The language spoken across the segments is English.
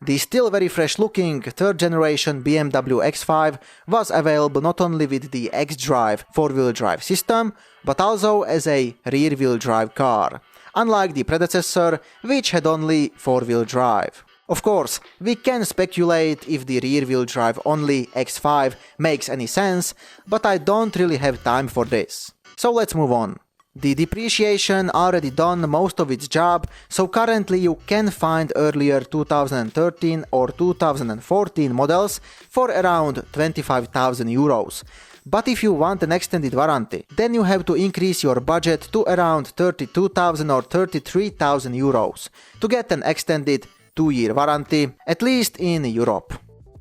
The still very fresh looking 3rd generation BMW X5 was available not only with the xDrive 4-wheel drive system, but also as a rear-wheel drive car, unlike the predecessor which had only 4-wheel drive. Of course, we can speculate if the rear-wheel drive only X5 makes any sense, but I don't really have time for this. So let's move on. The depreciation already done most of its job, so currently you can find earlier 2013 or 2014 models for around 25,000 euros. But if you want an extended warranty, then you have to increase your budget to around 32,000 or 33,000 euros to get an extended 2-year warranty, at least in Europe.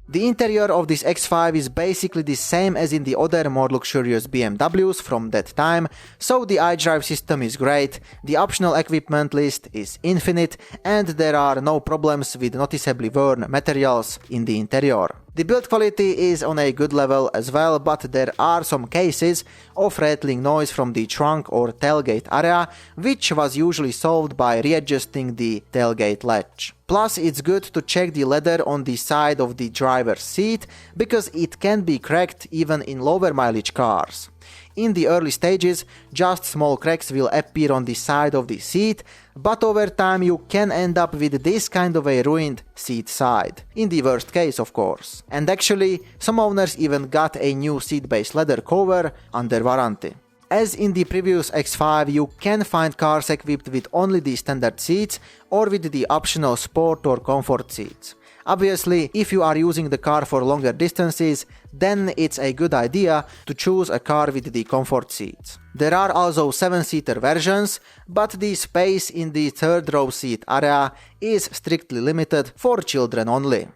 The interior of this X5 is basically the same as in the other more luxurious BMWs from that time, so the iDrive system is great, the optional equipment list is infinite, and there are no problems with noticeably worn materials in the interior. The build quality is on a good level as well, but there are some cases of rattling noise from the trunk or tailgate area, which was usually solved by readjusting the tailgate latch. Plus, it's good to check the leather on the side of the driver's seat, because it can be cracked even in lower mileage cars. In the early stages, just small cracks will appear on the side of the seat, but over time you can end up with this kind of a ruined seat side. In the worst case, of course. And actually, some owners even got a new seat-based leather cover under warranty. As in the previous X5, you can find cars equipped with only the standard seats or with the optional sport or comfort seats. Obviously, if you are using the car for longer distances, then it's a good idea to choose a car with the comfort seats. There are also 7-seater versions, but the space in the 3rd row seat area is strictly limited for children only.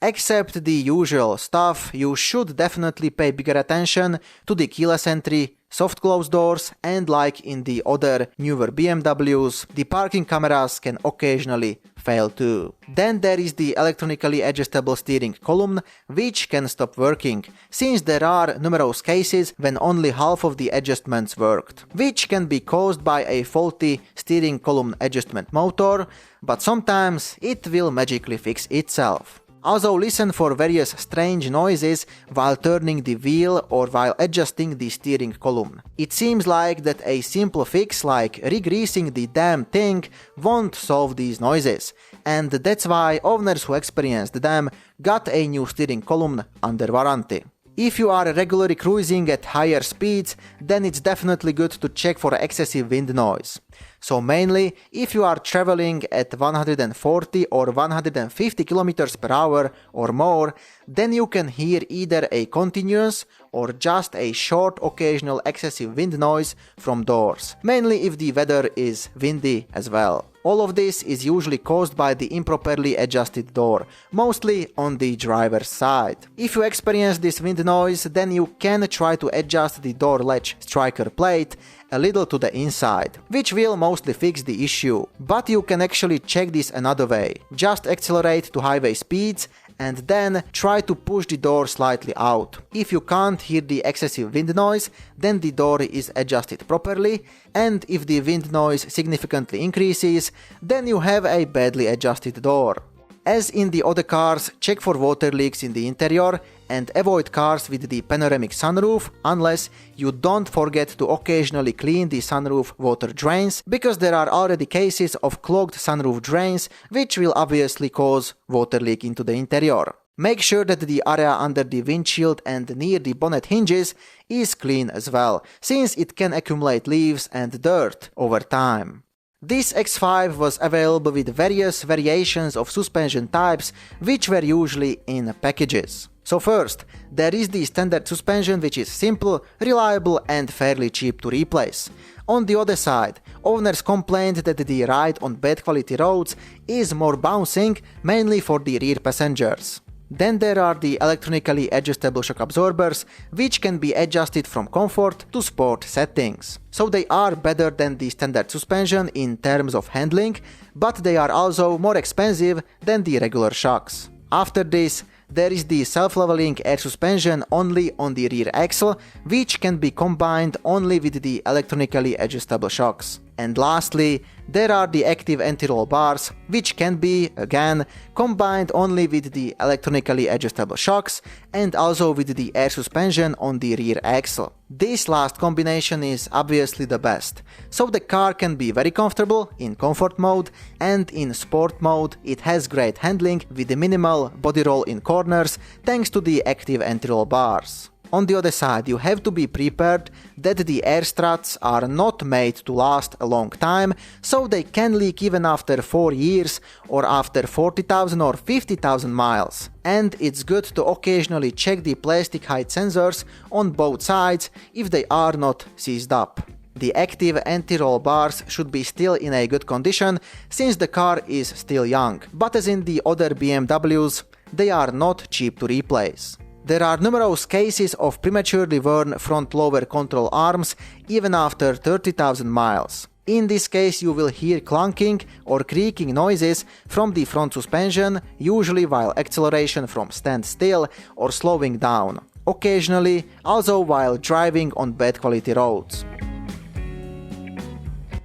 Except the usual stuff, you should definitely pay bigger attention to the keyless entry, soft close doors, and like in the other newer BMWs, the parking cameras can occasionally fail too. Then there is the electronically adjustable steering column, which can stop working, since there are numerous cases when only half of the adjustments worked, which can be caused by a faulty steering column adjustment motor, but sometimes it will magically fix itself. Also listen for various strange noises while turning the wheel or while adjusting the steering column. It seems like that a simple fix like re-greasing the damn thing won't solve these noises, and that's why owners who experienced them got a new steering column under warranty. If you are regularly cruising at higher speeds, then it's definitely good to check for excessive wind noise. So mainly, if you are traveling at 140 or 150 km per hour or more, then you can hear either a continuous or just a short occasional excessive wind noise from doors, mainly if the weather is windy as well. All of this is usually caused by the improperly adjusted door, mostly on the driver's side. If you experience this wind noise, then you can try to adjust the door latch striker plate a little to the inside, which will mostly fix the issue. But you can actually check this another way. Just accelerate to highway speeds and then try to push the door slightly out. If you can't hear the excessive wind noise, then the door is adjusted properly, and if the wind noise significantly increases, then you have a badly adjusted door. As in the other cars, check for water leaks in the interior and avoid cars with the panoramic sunroof unless you don't forget to occasionally clean the sunroof water drains, because there are already cases of clogged sunroof drains which will obviously cause water leak into the interior. Make sure that the area under the windshield and near the bonnet hinges is clean as well, since it can accumulate leaves and dirt over time. This X5 was available with various variations of suspension types, which were usually in packages. So first, there is the standard suspension, which is simple, reliable and fairly cheap to replace. On the other side, owners complained that the ride on bad quality roads is more bouncing, mainly for the rear passengers. Then there are the electronically adjustable shock absorbers, which can be adjusted from comfort to sport settings. So they are better than the standard suspension in terms of handling, but they are also more expensive than the regular shocks. After this, there is the self-leveling air suspension only on the rear axle, which can be combined only with the electronically adjustable shocks. And lastly, there are the active anti-roll bars, which can be, again, combined only with the electronically adjustable shocks and also with the air suspension on the rear axle. This last combination is obviously the best, so the car can be very comfortable in comfort mode, and in sport mode it has great handling with the minimal body roll in corners thanks to the active anti-roll bars. On the other side, you have to be prepared that the air struts are not made to last a long time, so they can leak even after 4 years or after 40,000 or 50,000 miles. And it's good to occasionally check the plastic height sensors on both sides if they are not seized up. The active anti-roll bars should be still in a good condition since the car is still young, but as in the other BMWs, they are not cheap to replace. There are numerous cases of prematurely worn front lower control arms even after 30,000 miles. In this case you will hear clunking or creaking noises from the front suspension, usually while acceleration from standstill or slowing down. Occasionally also while driving on bad quality roads.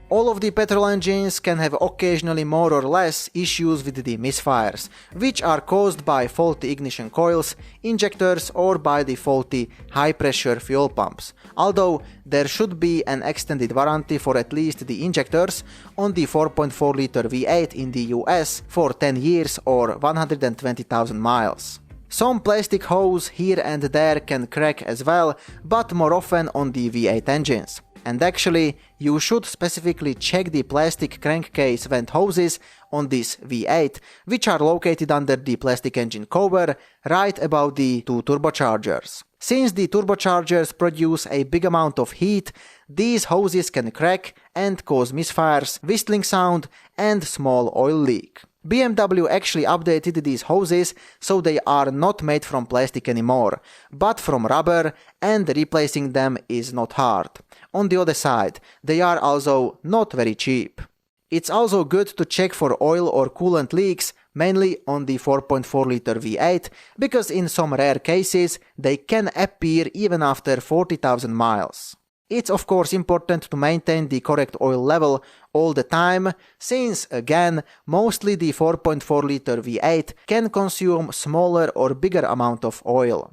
All of the petrol engines can have occasionally more or less issues with the misfires, which are caused by faulty ignition coils, injectors or by the faulty high-pressure fuel pumps, although there should be an extended warranty for at least the injectors on the 4.4-liter V8 in the US for 10 years or 120,000 miles. Some plastic hose here and there can crack as well, but more often on the V8 engines. And actually, you should specifically check the plastic crankcase vent hoses on this V8, which are located under the plastic engine cover, right above the two turbochargers. Since the turbochargers produce a big amount of heat, these hoses can crack and cause misfires, whistling sound, and small oil leak. BMW actually updated these hoses so they are not made from plastic anymore, but from rubber, and replacing them is not hard. On the other side, they are also not very cheap. It's also good to check for oil or coolant leaks, mainly on the 4.4-liter V8, because in some rare cases they can appear even after 40,000 miles. It's of course important to maintain the correct oil level all the time, since again, mostly the 4.4-liter V8 can consume smaller or bigger amount of oil.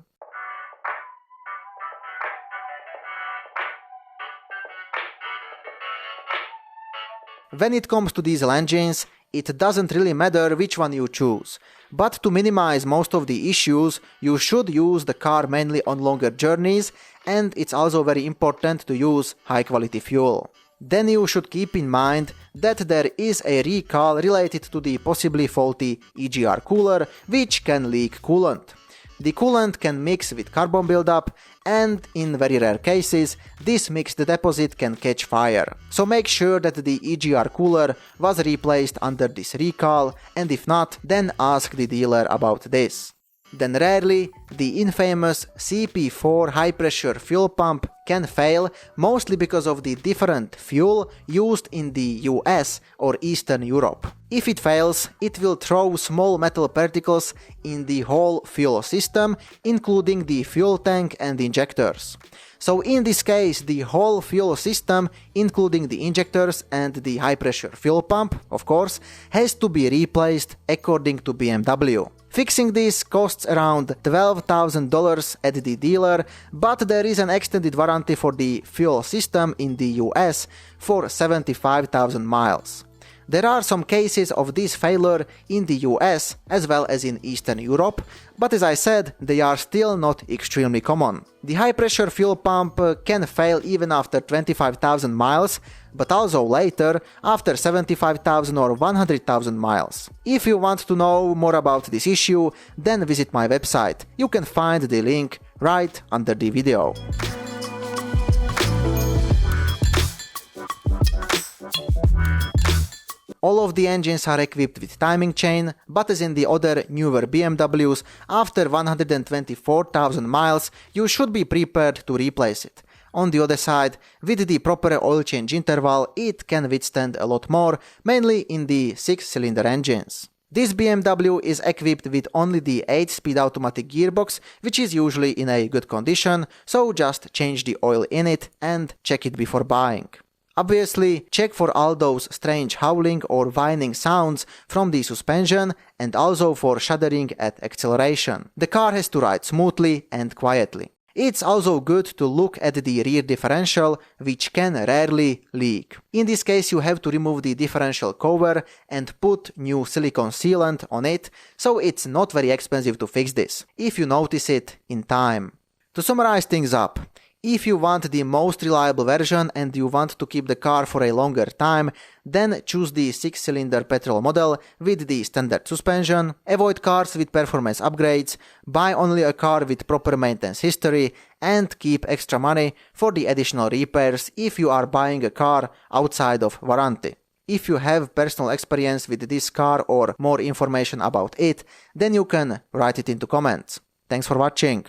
When it comes to diesel engines, it doesn't really matter which one you choose, but to minimize most of the issues, you should use the car mainly on longer journeys, and it's also very important to use high-quality fuel. Then you should keep in mind that there is a recall related to the possibly faulty EGR cooler, which can leak coolant. The coolant can mix with carbon buildup, and in very rare cases, this mixed deposit can catch fire. So make sure that the EGR cooler was replaced under this recall, and if not, then ask the dealer about this. Then rarely, the infamous CP4 high-pressure fuel pump can fail, mostly because of the different fuel used in the US or Eastern Europe. If it fails, it will throw small metal particles in the whole fuel system, including the fuel tank and injectors. So in this case, the whole fuel system, including the injectors and the high-pressure fuel pump, of course, has to be replaced according to BMW. Fixing this costs around $12,000 at the dealer, but there is an extended warranty for the fuel system in the US for 75,000 miles. There are some cases of this failure in the US as well as in Eastern Europe, but as I said, they are still not extremely common. The high-pressure fuel pump can fail even after 25,000 miles, but also later, after 75,000 or 100,000 miles. If you want to know more about this issue, then visit my website. You can find the link right under the video. All of the engines are equipped with timing chain, but as in the other newer BMWs, after 124,000 miles, you should be prepared to replace it. On the other side, with the proper oil change interval, it can withstand a lot more, mainly in the 6-cylinder engines. This BMW is equipped with only the 8-speed automatic gearbox, which is usually in a good condition, so just change the oil in it and check it before buying. Obviously, check for all those strange howling or whining sounds from the suspension and also for shuddering at acceleration. The car has to ride smoothly and quietly. It's also good to look at the rear differential, which can rarely leak. In this case, you have to remove the differential cover and put new silicone sealant on it, so it's not very expensive to fix this, if you notice it in time. To summarize things up, if you want the most reliable version and you want to keep the car for a longer time, then choose the 6-cylinder petrol model with the standard suspension, avoid cars with performance upgrades, buy only a car with proper maintenance history, and keep extra money for the additional repairs if you are buying a car outside of warranty. If you have personal experience with this car or more information about it, then you can write it into comments. Thanks for watching.